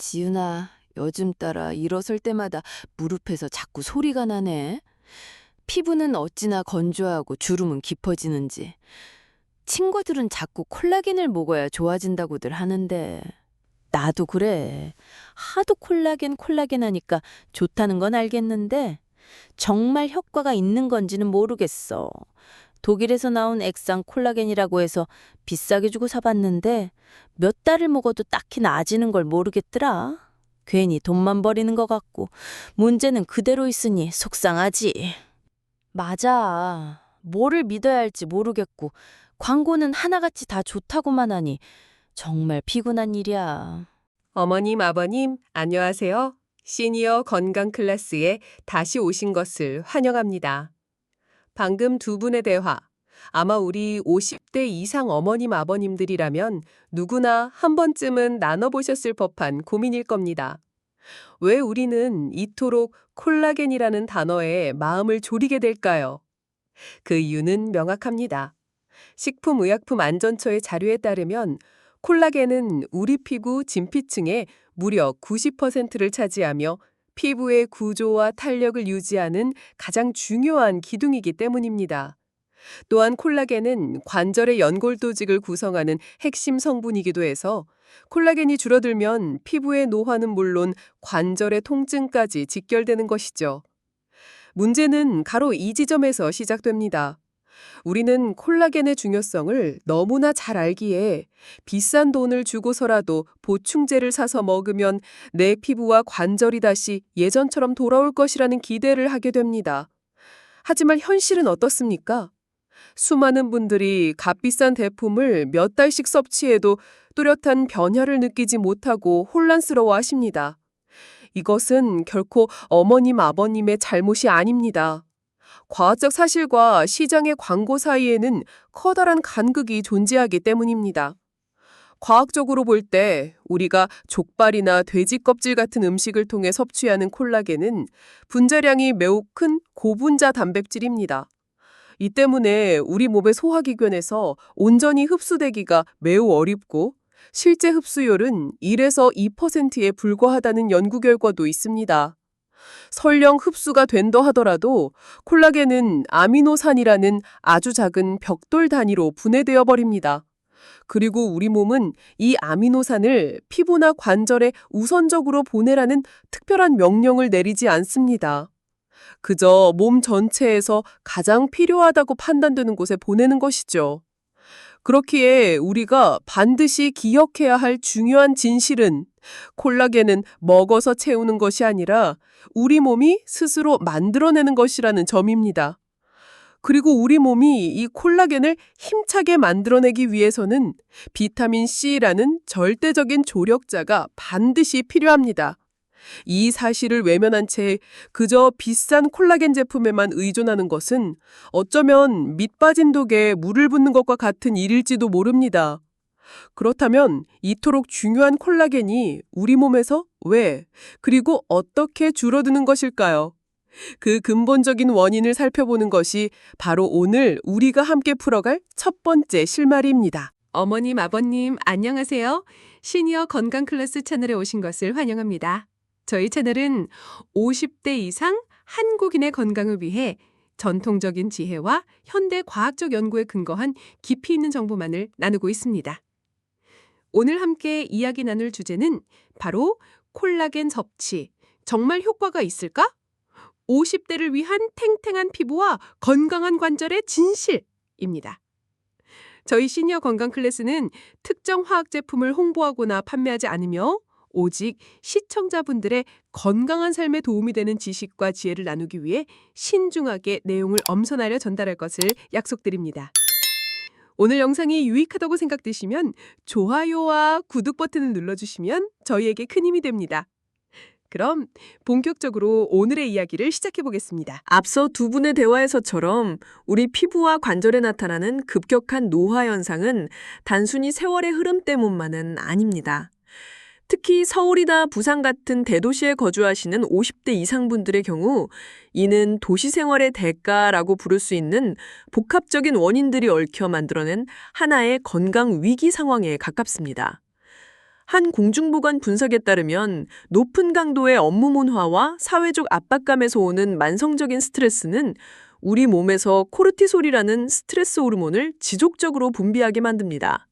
지윤아, 요즘 따라 일어설 때마다 무릎에서 자꾸 소리가 나네. 피부는 어찌나 건조하고 주름은 깊어지는지. 친구들은 자꾸 콜라겐을 먹어야 좋아진다고들 하는데. 나도 그래. 하도 콜라겐 하니까 좋다는 건 알겠는데 정말 효과가 있는 건지는 모르겠어. 독일에서 나온 액상 콜라겐이라고 해서 비싸게 주고 사봤는데 몇 달을 먹어도 딱히 나아지는 걸 모르겠더라. 괜히 돈만 버리는 것 같고 문제는 그대로 있으니 속상하지. 맞아. 뭐를 믿어야 할지 모르겠고 광고는 하나같이 다 좋다고만 하니 정말 피곤한 일이야. 어머님, 아버님, 안녕하세요. 시니어 건강 클래스에 다시 오신 것을 환영합니다. 방금 두 분의 대화, 아마 우리 50대 이상 어머님, 아버님들이라면 누구나 한 번쯤은 나눠보셨을 법한 고민일 겁니다. 왜 우리는 이토록 콜라겐이라는 단어에 마음을 졸이게 될까요? 그 이유는 명확합니다. 식품의약품안전처의 자료에 따르면 콜라겐은 우리 피부 진피층의 무려 90%를 차지하며 피부의 구조와 탄력을 유지하는 가장 중요한 기둥이기 때문입니다. 또한 콜라겐은 관절의 연골조직을 구성하는 핵심 성분이기도 해서 콜라겐이 줄어들면 피부의 노화는 물론 관절의 통증까지 직결되는 것이죠. 문제는 바로 이 지점에서 시작됩니다. 우리는 콜라겐의 중요성을 너무나 잘 알기에 비싼 돈을 주고서라도 보충제를 사서 먹으면 내 피부와 관절이 다시 예전처럼 돌아올 것이라는 기대를 하게 됩니다. 하지만 현실은 어떻습니까? 수많은 분들이 값비싼 제품을 몇 달씩 섭취해도 뚜렷한 변화를 느끼지 못하고 혼란스러워 하십니다. 이것은 결코 어머님, 아버님의 잘못이 아닙니다. 과학적 사실과 시장의 광고 사이에는 커다란 간극이 존재하기 때문입니다. 과학적으로 볼 때 우리가 족발이나 돼지 껍질 같은 음식을 통해 섭취하는 콜라겐은 분자량이 매우 큰 고분자 단백질입니다. 이 때문에 우리 몸의 소화기관에서 온전히 흡수되기가 매우 어렵고 실제 흡수율은 1에서 2%에 불과하다는 연구 결과도 있습니다. 설령 흡수가 된다 하더라도 콜라겐은 아미노산이라는 아주 작은 벽돌 단위로 분해되어 버립니다. 그리고 우리 몸은 이 아미노산을 피부나 관절에 우선적으로 보내라는 특별한 명령을 내리지 않습니다. 그저 몸 전체에서 가장 필요하다고 판단되는 곳에 보내는 것이죠. 그렇기에 우리가 반드시 기억해야 할 중요한 진실은 콜라겐은 먹어서 채우는 것이 아니라 우리 몸이 스스로 만들어내는 것이라는 점입니다. 그리고 우리 몸이 이 콜라겐을 힘차게 만들어내기 위해서는 비타민 C라는 절대적인 조력자가 반드시 필요합니다. 이 사실을 외면한 채 그저 비싼 콜라겐 제품에만 의존하는 것은 어쩌면 밑 빠진 독에 물을 붓는 것과 같은 일일지도 모릅니다. 그렇다면 이토록 중요한 콜라겐이 우리 몸에서 왜, 그리고 어떻게 줄어드는 것일까요? 그 근본적인 원인을 살펴보는 것이 바로 오늘 우리가 함께 풀어갈 첫 번째 실마리입니다. 어머님, 아버님, 안녕하세요. 시니어 건강 클래스 채널에 오신 것을 환영합니다. 저희 채널은 50대 이상 한국인의 건강을 위해 전통적인 지혜와 현대 과학적 연구에 근거한 깊이 있는 정보만을 나누고 있습니다. 오늘 함께 이야기 나눌 주제는 바로 콜라겐 섭취, 정말 효과가 있을까? 50대를 위한 탱탱한 피부와 건강한 관절의 진실입니다. 저희 시니어 건강 클래스는 특정 화학 제품을 홍보하거나 판매하지 않으며 오직 시청자분들의 건강한 삶에 도움이 되는 지식과 지혜를 나누기 위해 신중하게 내용을 엄선하려 전달할 것을 약속드립니다. 오늘 영상이 유익하다고 생각되시면 좋아요와 구독 버튼을 눌러주시면 저희에게 큰 힘이 됩니다. 그럼 본격적으로 오늘의 이야기를 시작해 보겠습니다. 앞서 두 분의 대화에서처럼 우리 피부와 관절에 나타나는 급격한 노화 현상은 단순히 세월의 흐름 때문만은 아닙니다. 특히 서울이나 부산 같은 대도시에 거주하시는 50대 이상 분들의 경우 이는 도시 생활의 대가라고 부를 수 있는 복합적인 원인들이 얽혀 만들어낸 하나의 건강 위기 상황에 가깝습니다. 한 공중보건 분석에 따르면 높은 강도의 업무 문화와 사회적 압박감에서 오는 만성적인 스트레스는 우리 몸에서 코르티솔이라는 스트레스 호르몬을 지속적으로 분비하게 만듭니다.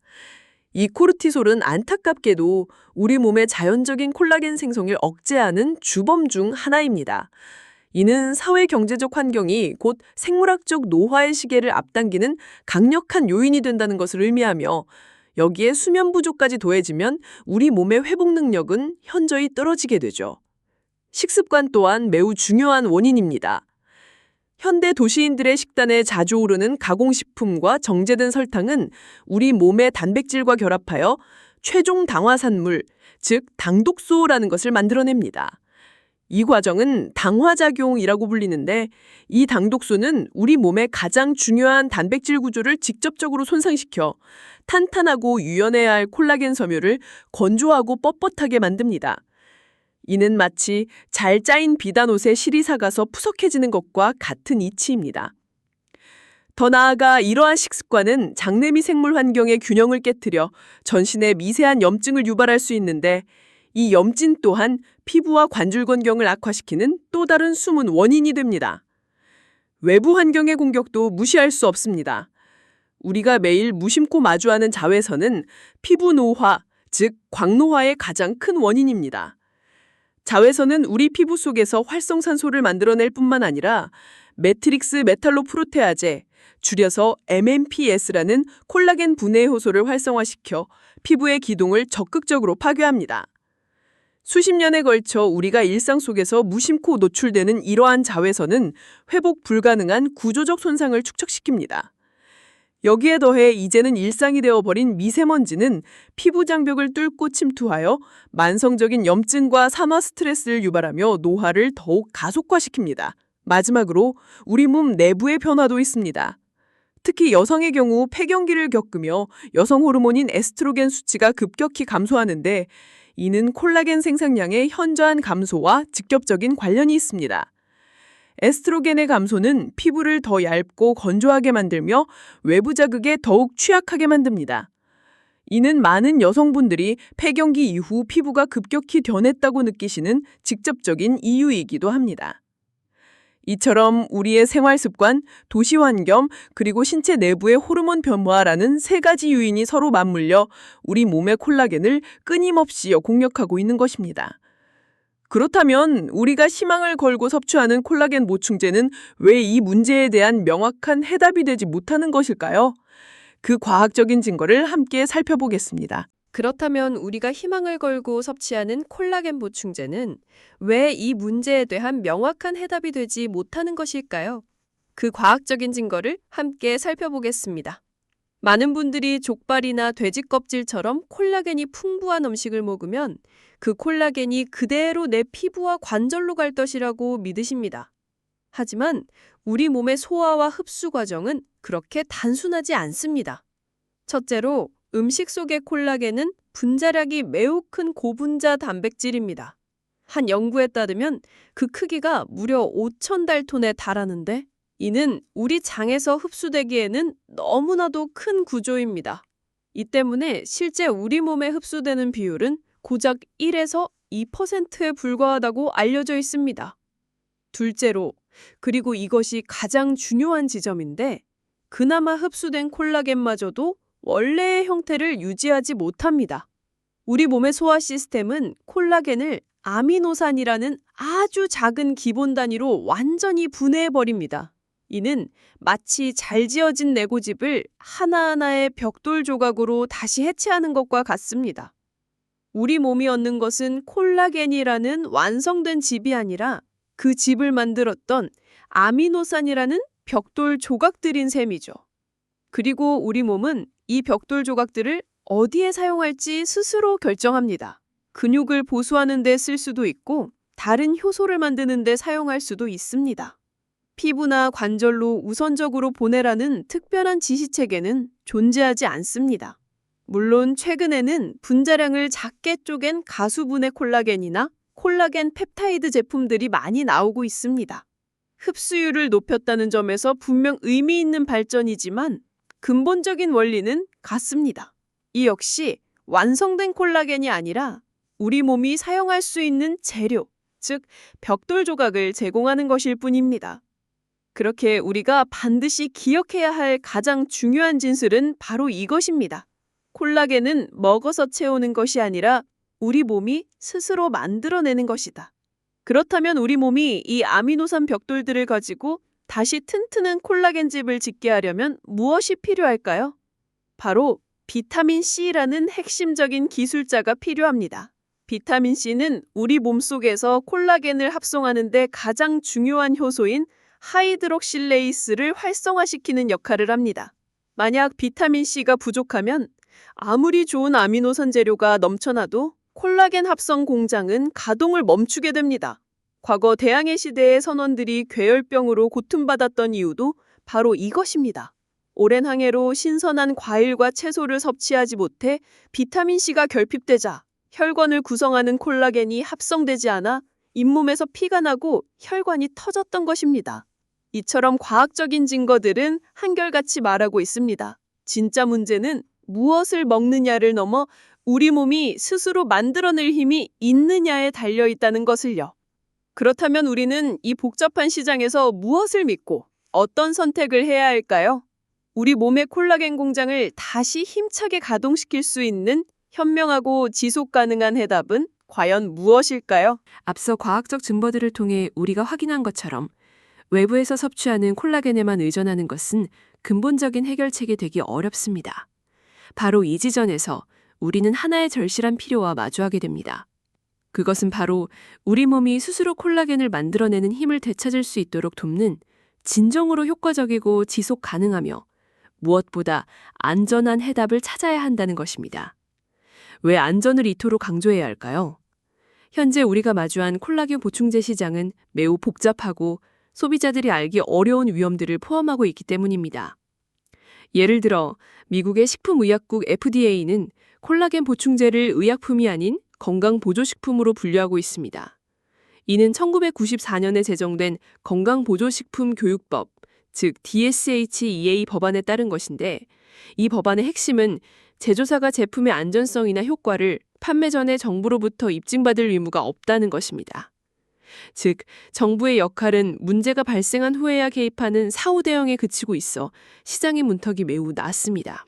이 코르티솔은 안타깝게도 우리 몸의 자연적인 콜라겐 생성을 억제하는 주범 중 하나입니다. 이는 사회 경제적 환경이 곧 생물학적 노화의 시계를 앞당기는 강력한 요인이 된다는 것을 의미하며 여기에 수면 부족까지 더해지면 우리 몸의 회복 능력은 현저히 떨어지게 되죠. 식습관 또한 매우 중요한 원인입니다. 현대 도시인들의 식단에 자주 오르는 가공식품과 정제된 설탕은 우리 몸의 단백질과 결합하여 최종 당화산물, 즉 당독소라는 것을 만들어냅니다. 이 과정은 당화작용이라고 불리는데 이 당독소는 우리 몸의 가장 중요한 단백질 구조를 직접적으로 손상시켜 탄탄하고 유연해야 할 콜라겐 섬유를 건조하고 뻣뻣하게 만듭니다. 이는 마치 잘 짜인 비단옷에 실이 사가서 푸석해지는 것과 같은 이치입니다. 더 나아가 이러한 식습관은 장내미 생물 환경의 균형을 깨뜨려 전신에 미세한 염증을 유발할 수 있는데 이 염진 또한 피부와 관절 건강을 악화시키는 또 다른 숨은 원인이 됩니다. 외부 환경의 공격도 무시할 수 없습니다. 우리가 매일 무심코 마주하는 자외선은 피부 노화, 즉 광노화의 가장 큰 원인입니다. 자외선은 우리 피부 속에서 활성산소를 만들어낼 뿐만 아니라 매트릭스 메탈로프로테아제, 줄여서 MMPS라는 콜라겐 분해 효소를 활성화시켜 피부의 기동을 적극적으로 파괴합니다. 수십 년에 걸쳐 우리가 일상 속에서 무심코 노출되는 이러한 자외선은 회복 불가능한 구조적 손상을 축적시킵니다. 여기에 더해 이제는 일상이 되어버린 미세먼지는 피부 장벽을 뚫고 침투하여 만성적인 염증과 산화 스트레스를 유발하며 노화를 더욱 가속화시킵니다. 마지막으로 우리 몸 내부의 변화도 있습니다. 특히 여성의 경우 폐경기를 겪으며 여성 호르몬인 에스트로겐 수치가 급격히 감소하는데 이는 콜라겐 생산량의 현저한 감소와 직접적인 관련이 있습니다. 에스트로겐의 감소는 피부를 더 얇고 건조하게 만들며 외부 자극에 더욱 취약하게 만듭니다. 이는 많은 여성분들이 폐경기 이후 피부가 급격히 변했다고 느끼시는 직접적인 이유이기도 합니다. 이처럼 우리의 생활 습관, 도시 환경, 그리고 신체 내부의 호르몬 변화라는 세 가지 요인이 서로 맞물려 우리 몸의 콜라겐을 끊임없이 공격하고 있는 것입니다. 그렇다면 우리가 희망을 걸고 섭취하는 콜라겐 보충제는 왜 이 문제에 대한 명확한 해답이 되지 못하는 것일까요? 그 과학적인 증거를 함께 살펴보겠습니다. 그렇다면 우리가 희망을 걸고 섭취하는 콜라겐 보충제는 왜 이 문제에 대한 명확한 해답이 되지 못하는 것일까요? 그 과학적인 증거를 함께 살펴보겠습니다. 많은 분들이 족발이나 돼지 껍질처럼 콜라겐이 풍부한 음식을 먹으면 그 콜라겐이 그대로 내 피부와 관절로 갈 것이라고 믿으십니다. 하지만 우리 몸의 소화와 흡수 과정은 그렇게 단순하지 않습니다. 첫째로 음식 속의 콜라겐은 분자량이 매우 큰 고분자 단백질입니다. 한 연구에 따르면 그 크기가 무려 5,000달톤에 달하는데 이는 우리 장에서 흡수되기에는 너무나도 큰 구조입니다. 이 때문에 실제 우리 몸에 흡수되는 비율은 고작 1에서 2%에 불과하다고 알려져 있습니다. 둘째로, 그리고 이것이 가장 중요한 지점인데 그나마 흡수된 콜라겐마저도 원래의 형태를 유지하지 못합니다. 우리 몸의 소화 시스템은 콜라겐을 아미노산이라는 아주 작은 기본 단위로 완전히 분해해버립니다. 이는 마치 잘 지어진 레고집을 하나하나의 벽돌 조각으로 다시 해체하는 것과 같습니다. 우리 몸이 얻는 것은 콜라겐이라는 완성된 집이 아니라 그 집을 만들었던 아미노산이라는 벽돌 조각들인 셈이죠. 그리고 우리 몸은 이 벽돌 조각들을 어디에 사용할지 스스로 결정합니다. 근육을 보수하는 데 쓸 수도 있고 다른 효소를 만드는 데 사용할 수도 있습니다. 피부나 관절로 우선적으로 보내라는 특별한 지시체계는 존재하지 않습니다. 물론 최근에는 분자량을 작게 쪼갠 가수분해 콜라겐이나 콜라겐 펩타이드 제품들이 많이 나오고 있습니다. 흡수율을 높였다는 점에서 분명 의미 있는 발전이지만 근본적인 원리는 같습니다. 이 역시 완성된 콜라겐이 아니라 우리 몸이 사용할 수 있는 재료, 즉 벽돌 조각을 제공하는 것일 뿐입니다. 그렇게 우리가 반드시 기억해야 할 가장 중요한 진술은 바로 이것입니다. 콜라겐은 먹어서 채우는 것이 아니라 우리 몸이 스스로 만들어내는 것이다. 그렇다면 우리 몸이 이 아미노산 벽돌들을 가지고 다시 튼튼한 콜라겐집을 짓게 하려면 무엇이 필요할까요? 바로 비타민 C라는 핵심적인 기술자가 필요합니다. 비타민 C는 우리 몸속에서 콜라겐을 합성하는 데 가장 중요한 효소인 하이드록실레이스를 활성화시키는 역할을 합니다. 만약 비타민 C가 부족하면 아무리 좋은 아미노산 재료가 넘쳐나도 콜라겐 합성 공장은 가동을 멈추게 됩니다. 과거 대항해 시대의 선원들이 괴혈병으로 고통받았던 이유도 바로 이것입니다. 오랜 항해로 신선한 과일과 채소를 섭취하지 못해 비타민 C가 결핍되자 혈관을 구성하는 콜라겐이 합성되지 않아 잇몸에서 피가 나고 혈관이 터졌던 것입니다. 이처럼 과학적인 증거들은 한결같이 말하고 있습니다. 진짜 문제는 무엇을 먹느냐를 넘어 우리 몸이 스스로 만들어낼 힘이 있느냐에 달려 있다는 것을요. 그렇다면 우리는 이 복잡한 시장에서 무엇을 믿고 어떤 선택을 해야 할까요? 우리 몸의 콜라겐 공장을 다시 힘차게 가동시킬 수 있는 현명하고 지속 가능한 해답은 과연 무엇일까요? 앞서 과학적 증거들을 통해 우리가 확인한 것처럼 외부에서 섭취하는 콜라겐에만 의존하는 것은 근본적인 해결책이 되기 어렵습니다. 바로 이 지점에서 우리는 하나의 절실한 필요와 마주하게 됩니다. 그것은 바로 우리 몸이 스스로 콜라겐을 만들어내는 힘을 되찾을 수 있도록 돕는 진정으로 효과적이고 지속 가능하며 무엇보다 안전한 해답을 찾아야 한다는 것입니다. 왜 안전을 이토록 강조해야 할까요? 현재 우리가 마주한 콜라겐 보충제 시장은 매우 복잡하고 소비자들이 알기 어려운 위험들을 포함하고 있기 때문입니다. 예를 들어 미국의 식품의약국 FDA는 콜라겐 보충제를 의약품이 아닌 건강보조식품으로 분류하고 있습니다. 이는 1994년에 제정된 건강보조식품교육법, 즉 DSHEA 법안에 따른 것인데 이 법안의 핵심은 제조사가 제품의 안전성이나 효과를 판매 전에 정부로부터 입증받을 의무가 없다는 것입니다. 즉, 정부의 역할은 문제가 발생한 후에야 개입하는 사후 대응에 그치고 있어 시장의 문턱이 매우 낮습니다.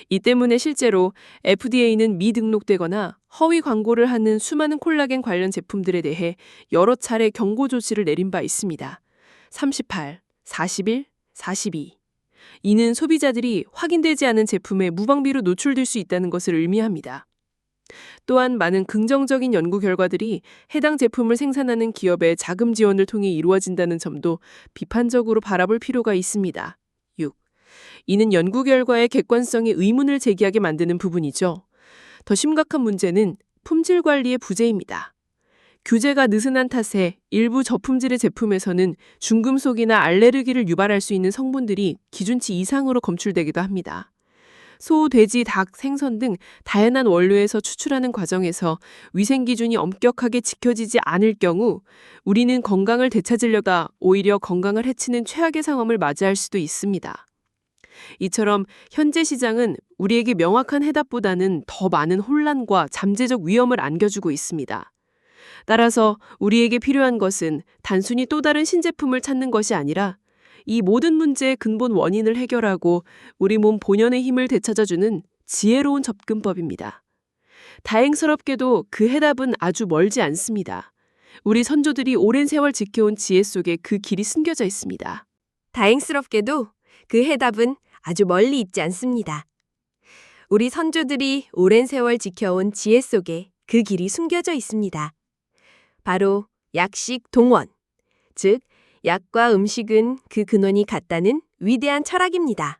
이 때문에 실제로 FDA는 미등록되거나 허위 광고를 하는 수많은 콜라겐 관련 제품들에 대해 여러 차례 경고 조치를 내린 바 있습니다. 38, 41, 42. 이는 소비자들이 확인되지 않은 제품에 무방비로 노출될 수 있다는 것을 의미합니다. 또한 많은 긍정적인 연구 결과들이 해당 제품을 생산하는 기업의 자금 지원을 통해 이루어진다는 점도 비판적으로 바라볼 필요가 있습니다. 6. 이는 연구 결과의 객관성에 의문을 제기하게 만드는 부분이죠. 더 심각한 문제는 품질 관리의 부재입니다. 규제가 느슨한 탓에 일부 저품질의 제품에서는 중금속이나 알레르기를 유발할 수 있는 성분들이 기준치 이상으로 검출되기도 합니다. 소, 돼지, 닭, 생선 등 다양한 원료에서 추출하는 과정에서 위생 기준이 엄격하게 지켜지지 않을 경우 우리는 건강을 되찾으려다 오히려 건강을 해치는 최악의 상황을 맞이할 수도 있습니다. 이처럼 현재 시장은 우리에게 명확한 해답보다는 더 많은 혼란과 잠재적 위험을 안겨주고 있습니다. 따라서 우리에게 필요한 것은 단순히 또 다른 신제품을 찾는 것이 아니라 이 모든 문제의 근본 원인을 해결하고 우리 몸 본연의 힘을 되찾아주는 지혜로운 접근법입니다. 다행스럽게도 그 해답은 아주 멀지 않습니다. 우리 선조들이 오랜 세월 지켜온 지혜 속에 그 길이 숨겨져 있습니다. 다행스럽게도 그 해답은 아주 멀리 있지 않습니다. 우리 선조들이 오랜 세월 지켜온 지혜 속에 그 길이 숨겨져 있습니다. 바로 약식 동원, 즉 약과 음식은 그 근원이 같다는 위대한 철학입니다.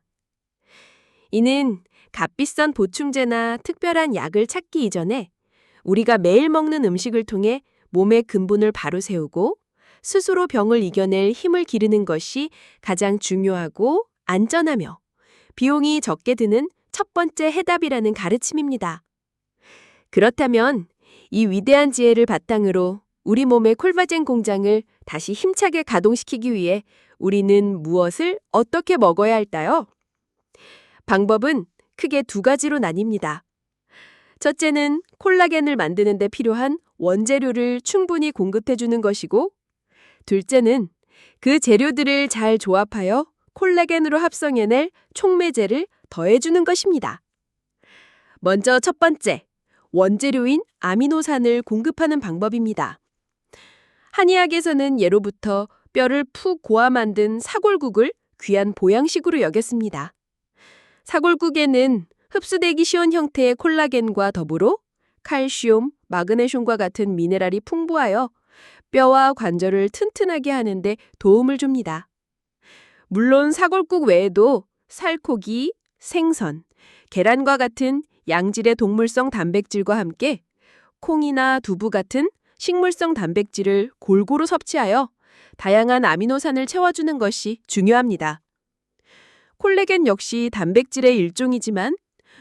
이는 값비싼 보충제나 특별한 약을 찾기 이전에 우리가 매일 먹는 음식을 통해 몸의 근본을 바로 세우고 스스로 병을 이겨낼 힘을 기르는 것이 가장 중요하고 안전하며 비용이 적게 드는 첫 번째 해답이라는 가르침입니다. 그렇다면 이 위대한 지혜를 바탕으로 우리 몸의 콜라겐 공장을 다시 힘차게 가동시키기 위해 우리는 무엇을 어떻게 먹어야 할까요? 방법은 크게 두 가지로 나뉩니다. 첫째는 콜라겐을 만드는 데 필요한 원재료를 충분히 공급해 주는 것이고, 둘째는 그 재료들을 잘 조합하여 콜라겐으로 합성해낼 촉매제를 더해주는 것입니다. 먼저 첫 번째, 원재료인 아미노산을 공급하는 방법입니다. 한의학에서는 예로부터 뼈를 푹 고아 만든 사골국을 귀한 보양식으로 여겼습니다. 사골국에는 흡수되기 쉬운 형태의 콜라겐과 더불어 칼슘, 마그네슘과 같은 미네랄이 풍부하여 뼈와 관절을 튼튼하게 하는 데 도움을 줍니다. 물론 사골국 외에도 살코기, 생선, 계란과 같은 양질의 동물성 단백질과 함께 콩이나 두부 같은 식물성 단백질을 골고루 섭취하여 다양한 아미노산을 채워주는 것이 중요합니다. 콜라겐 역시 단백질의 일종이지만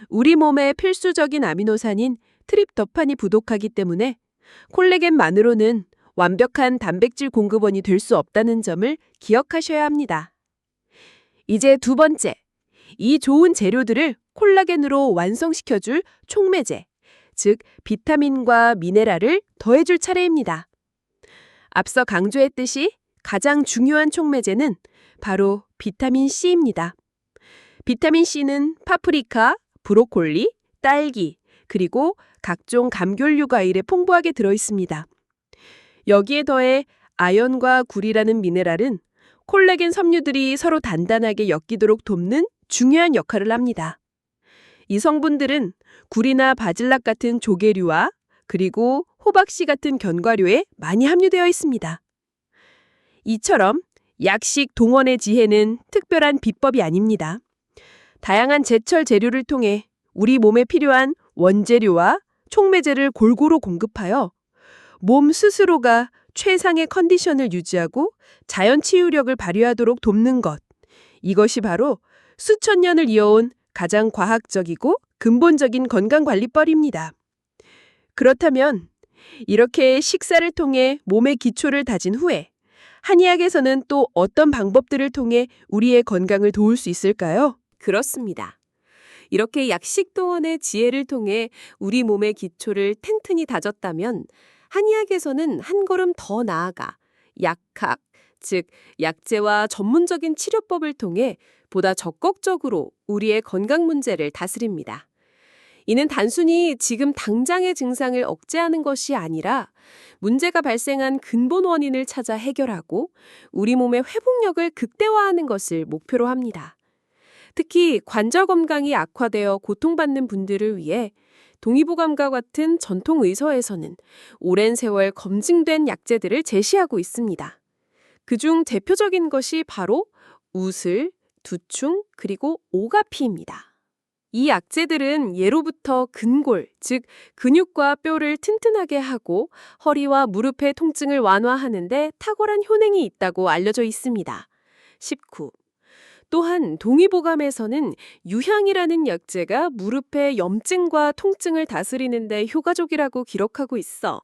우리 몸의 필수적인 아미노산인 트립토판이 부족하기 때문에 콜라겐만으로는 완벽한 단백질 공급원이 될 수 없다는 점을 기억하셔야 합니다. 이제 두 번째, 이 좋은 재료들을 콜라겐으로 완성시켜줄 촉매제, 즉 비타민과 미네랄을 더해줄 차례입니다. 앞서 강조했듯이 가장 중요한 촉매제는 바로 비타민 C입니다. 비타민 C는 파프리카, 브로콜리, 딸기, 그리고 각종 감귤류 과일에 풍부하게 들어있습니다. 여기에 더해 아연과 굴이라는 미네랄은 콜라겐 섬유들이 서로 단단하게 엮이도록 돕는 중요한 역할을 합니다. 이 성분들은 굴이나 바질락 같은 조개류와 그리고 호박씨 같은 견과류에 많이 함유되어 있습니다. 이처럼 약식 동원의 지혜는 특별한 비법이 아닙니다. 다양한 제철 재료를 통해 우리 몸에 필요한 원재료와 촉매제를 골고루 공급하여 몸 스스로가 최상의 컨디션을 유지하고 자연 치유력을 발휘하도록 돕는 것. 이것이 바로 수천 년을 이어온 가장 과학적이고 근본적인 건강관리법입니다. 그렇다면 이렇게 식사를 통해 몸의 기초를 다진 후에 한의학에서는 또 어떤 방법들을 통해 우리의 건강을 도울 수 있을까요? 그렇습니다. 이렇게 약식 동원의 지혜를 통해 우리 몸의 기초를 튼튼히 다졌다면 한의학에서는 한 걸음 더 나아가 약학, 즉 약재와 전문적인 치료법을 통해 보다 적극적으로 우리의 건강 문제를 다스립니다. 이는 단순히 지금 당장의 증상을 억제하는 것이 아니라 문제가 발생한 근본 원인을 찾아 해결하고 우리 몸의 회복력을 극대화하는 것을 목표로 합니다. 특히 관절 건강이 악화되어 고통받는 분들을 위해 동의보감과 같은 전통 의서에서는 오랜 세월 검증된 약재들을 제시하고 있습니다. 그중 대표적인 것이 바로 우슬, 두충, 그리고 오가피입니다. 이 약재들은 예로부터 근골, 즉 근육과 뼈를 튼튼하게 하고 허리와 무릎의 통증을 완화하는 데 탁월한 효능이 있다고 알려져 있습니다. 19. 또한 동의보감에서는 유향이라는 약재가 무릎의 염증과 통증을 다스리는 데 효과적이라고 기록하고 있어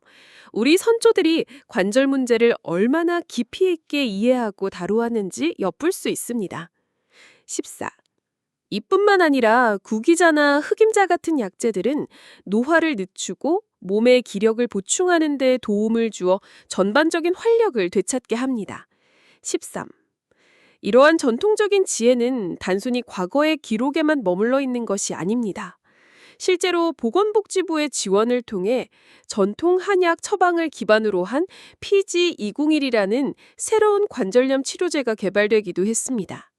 우리 선조들이 관절 문제를 얼마나 깊이 있게 이해하고 다루었는지 엿볼 수 있습니다. 14. 이뿐만 아니라 구기자나 흑임자 같은 약재들은 노화를 늦추고 몸의 기력을 보충하는 데 도움을 주어 전반적인 활력을 되찾게 합니다. 13. 이러한 전통적인 지혜는 단순히 과거의 기록에만 머물러 있는 것이 아닙니다. 실제로 보건복지부의 지원을 통해 전통 한약 처방을 기반으로 한 PG201이라는 새로운 관절염 치료제가 개발되기도 했습니다.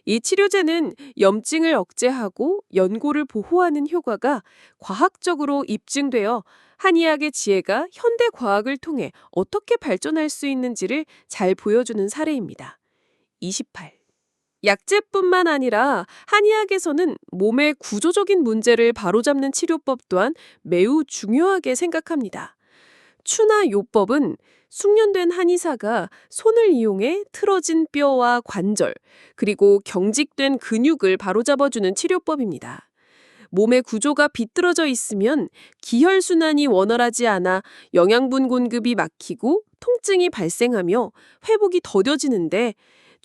이 치료제는 염증을 억제하고 연골을 보호하는 효과가 과학적으로 입증되어 한의학의 지혜가 현대 과학을 통해 어떻게 발전할 수 있는지를 잘 보여주는 사례입니다. 28. 약재뿐만 아니라 한의학에서는 몸의 구조적인 문제를 바로잡는 치료법 또한 매우 중요하게 생각합니다. 추나 요법은 숙련된 한의사가 손을 이용해 틀어진 뼈와 관절, 그리고 경직된 근육을 바로잡아주는 치료법입니다. 몸의 구조가 비뚤어져 있으면 기혈순환이 원활하지 않아 영양분 공급이 막히고 통증이 발생하며 회복이 더뎌지는데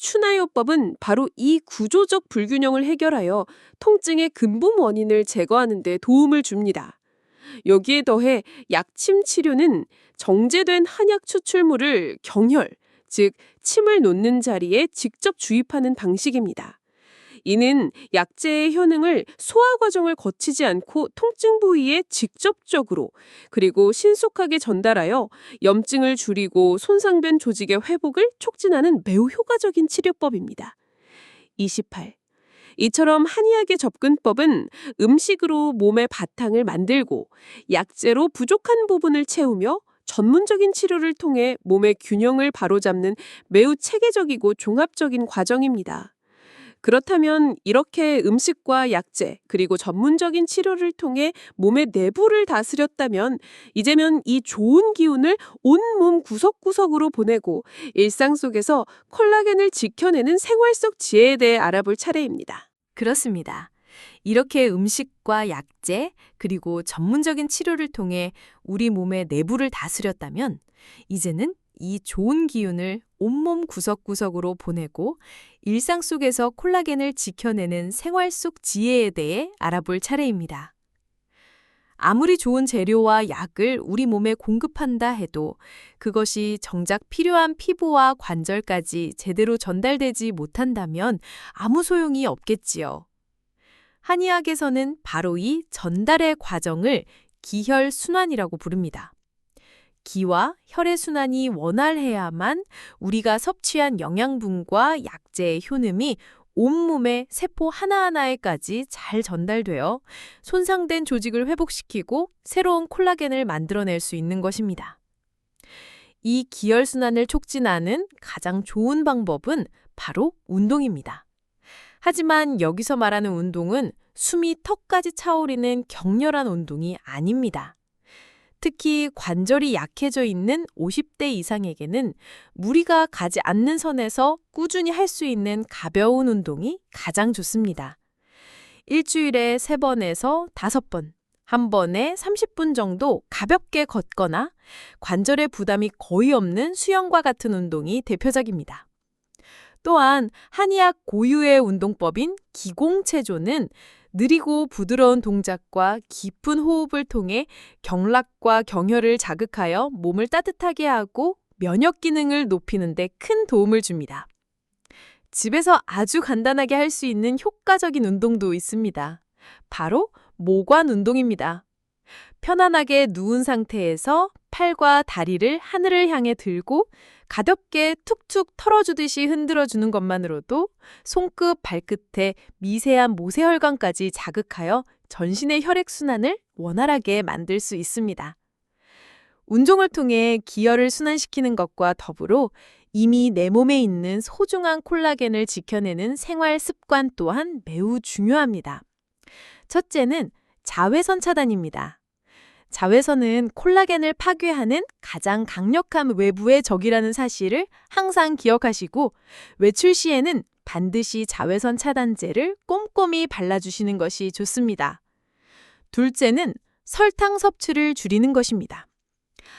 추나요법은 바로 이 구조적 불균형을 해결하여 통증의 근본 원인을 제거하는 데 도움을 줍니다. 여기에 더해 약침 치료는 정제된 한약 추출물을 경혈, 즉 침을 놓는 자리에 직접 주입하는 방식입니다. 이는 약제의 효능을 소화 과정을 거치지 않고 통증 부위에 직접적으로 그리고 신속하게 전달하여 염증을 줄이고 손상된 조직의 회복을 촉진하는 매우 효과적인 치료법입니다. 28. 이처럼 한의학의 접근법은 음식으로 몸의 바탕을 만들고 약재로 부족한 부분을 채우며 전문적인 치료를 통해 몸의 균형을 바로잡는 매우 체계적이고 종합적인 과정입니다. 그렇다면 이렇게 음식과 약재 그리고 전문적인 치료를 통해 몸의 내부를 다스렸다면 이제는 이 좋은 기운을 온몸 구석구석으로 보내고 일상 속에서 콜라겐을 지켜내는 생활 속 지혜에 대해 알아볼 차례입니다. 그렇습니다. 이렇게 음식과 약재, 그리고 전문적인 치료를 통해 우리 몸의 내부를 다스렸다면 이제는 이 좋은 기운을 온몸 구석구석으로 보내고 일상 속에서 콜라겐을 지켜내는 생활 속 지혜에 대해 알아볼 차례입니다. 아무리 좋은 재료와 약을 우리 몸에 공급한다 해도 그것이 정작 필요한 피부와 관절까지 제대로 전달되지 못한다면 아무 소용이 없겠지요. 한의학에서는 바로 이 전달의 과정을 기혈순환이라고 부릅니다. 기와 혈의 순환이 원활해야만 우리가 섭취한 영양분과 약재의 효능이 온몸의 세포 하나하나에까지 잘 전달되어 손상된 조직을 회복시키고 새로운 콜라겐을 만들어낼 수 있는 것입니다. 이 기혈순환을 촉진하는 가장 좋은 방법은 바로 운동입니다. 하지만 여기서 말하는 운동은 숨이 턱까지 차오르는 격렬한 운동이 아닙니다. 특히 관절이 약해져 있는 50대 이상에게는 무리가 가지 않는 선에서 꾸준히 할 수 있는 가벼운 운동이 가장 좋습니다. 일주일에 3번에서 5번, 한 번에 30분 정도 가볍게 걷거나 관절에 부담이 거의 없는 수영과 같은 운동이 대표적입니다. 또한 한의학 고유의 운동법인 기공체조는 느리고 부드러운 동작과 깊은 호흡을 통해 경락과 경혈을 자극하여 몸을 따뜻하게 하고 면역 기능을 높이는 데 큰 도움을 줍니다. 집에서 아주 간단하게 할 수 있는 효과적인 운동도 있습니다. 바로 모관 운동입니다. 편안하게 누운 상태에서 팔과 다리를 하늘을 향해 들고 가볍게 툭툭 털어주듯이 흔들어주는 것만으로도 손끝, 발끝에 미세한 모세혈관까지 자극하여 전신의 혈액순환을 원활하게 만들 수 있습니다. 운동을 통해 기혈을 순환시키는 것과 더불어 이미 내 몸에 있는 소중한 콜라겐을 지켜내는 생활 습관 또한 매우 중요합니다. 첫째는 자외선 차단입니다. 자외선은 콜라겐을 파괴하는 가장 강력한 외부의 적이라는 사실을 항상 기억하시고 외출 시에는 반드시 자외선 차단제를 꼼꼼히 발라주시는 것이 좋습니다. 둘째는 설탕 섭취를 줄이는 것입니다.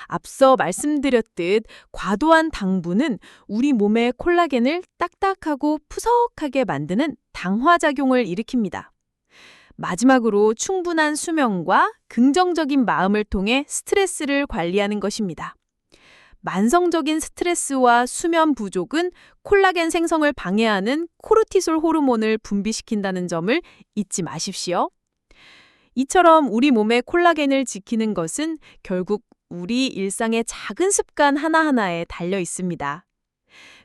앞서 말씀드렸듯 과도한 당분은 우리 몸의 콜라겐을 딱딱하고 푸석하게 만드는 당화작용을 일으킵니다. 마지막으로 충분한 수면과 긍정적인 마음을 통해 스트레스를 관리하는 것입니다. 만성적인 스트레스와 수면 부족은 콜라겐 생성을 방해하는 코르티솔 호르몬을 분비시킨다는 점을 잊지 마십시오. 이처럼 우리 몸의 콜라겐을 지키는 것은 결국 우리 일상의 작은 습관 하나하나에 달려 있습니다.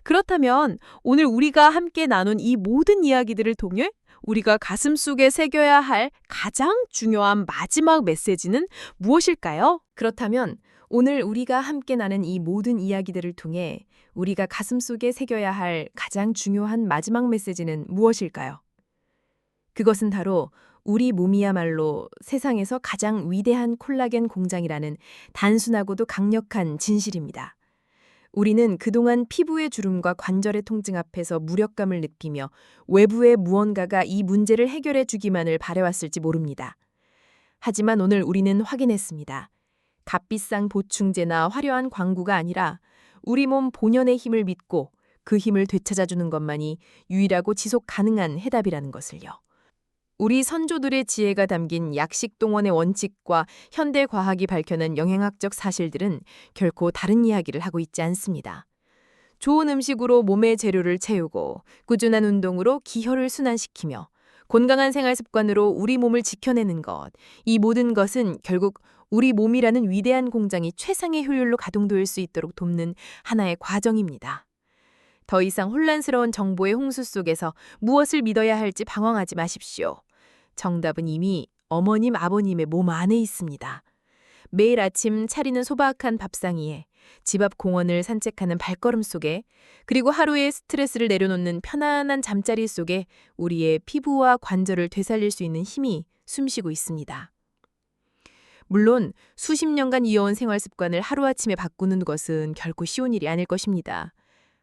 그렇다면 오늘 우리가 함께 나눈 이 모든 이야기들을 통해 우리가 가슴속에 새겨야 할 가장 중요한 마지막 메시지는 무엇일까요? 그렇다면 오늘 우리가 함께 나눈 이 모든 이야기들을 통해 우리가 가슴속에 새겨야 할 가장 중요한 마지막 메시지는 무엇일까요? 그것은 바로 우리 몸이야말로 세상에서 가장 위대한 콜라겐 공장이라는 단순하고도 강력한 진실입니다. 우리는 그동안 피부의 주름과 관절의 통증 앞에서 무력감을 느끼며 외부의 무언가가 이 문제를 해결해 주기만을 바라왔을지 모릅니다. 하지만 오늘 우리는 확인했습니다. 값비싼 보충제나 화려한 광고가 아니라 우리 몸 본연의 힘을 믿고 그 힘을 되찾아주는 것만이 유일하고 지속 가능한 해답이라는 것을요. 우리 선조들의 지혜가 담긴 약식 동원의 원칙과 현대 과학이 밝혀낸 영양학적 사실들은 결코 다른 이야기를 하고 있지 않습니다. 좋은 음식으로 몸의 재료를 채우고 꾸준한 운동으로 기혈을 순환시키며 건강한 생활 습관으로 우리 몸을 지켜내는 것, 이 모든 것은 결국 우리 몸이라는 위대한 공장이 최상의 효율로 가동될 수 있도록 돕는 하나의 과정입니다. 더 이상 혼란스러운 정보의 홍수 속에서 무엇을 믿어야 할지 방황하지 마십시오. 정답은 이미 어머님, 아버님의 몸 안에 있습니다. 매일 아침 차리는 소박한 밥상 위에, 집 앞 공원을 산책하는 발걸음 속에, 그리고 하루의 스트레스를 내려놓는 편안한 잠자리 속에 우리의 피부와 관절을 되살릴 수 있는 힘이 숨쉬고 있습니다. 물론 수십 년간 이어온 생활 습관을 하루아침에 바꾸는 것은 결코 쉬운 일이 아닐 것입니다.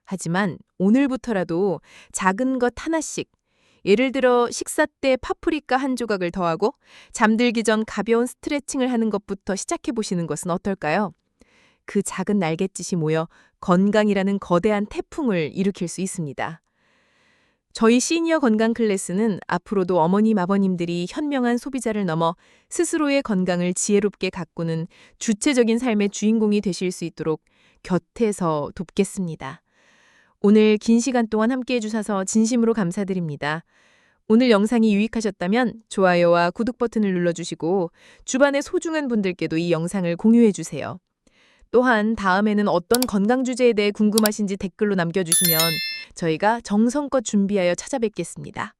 하지만 오늘부터라도 작은 것 하나씩, 예를 들어 식사 때 파프리카 한 조각을 더하고 잠들기 전 가벼운 스트레칭을 하는 것부터 시작해 보시는 것은 어떨까요? 그 작은 날갯짓이 모여 건강이라는 거대한 태풍을 일으킬 수 있습니다. 저희 시니어 건강 클래스는 앞으로도 어머님, 아버님들이 현명한 소비자를 넘어 스스로의 건강을 지혜롭게 가꾸는 주체적인 삶의 주인공이 되실 수 있도록 곁에서 돕겠습니다. 오늘 긴 시간 동안 함께해 주셔서 진심으로 감사드립니다. 오늘 영상이 유익하셨다면 좋아요와 구독 버튼을 눌러주시고 주변의 소중한 분들께도 이 영상을 공유해 주세요. 또한 다음에는 어떤 건강 주제에 대해 궁금하신지 댓글로 남겨주시면 저희가 정성껏 준비하여 찾아뵙겠습니다.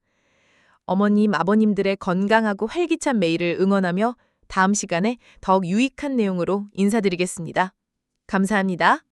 어머님, 아버님들의 건강하고 활기찬 매일을 응원하며 다음 시간에 더욱 유익한 내용으로 인사드리겠습니다. 감사합니다.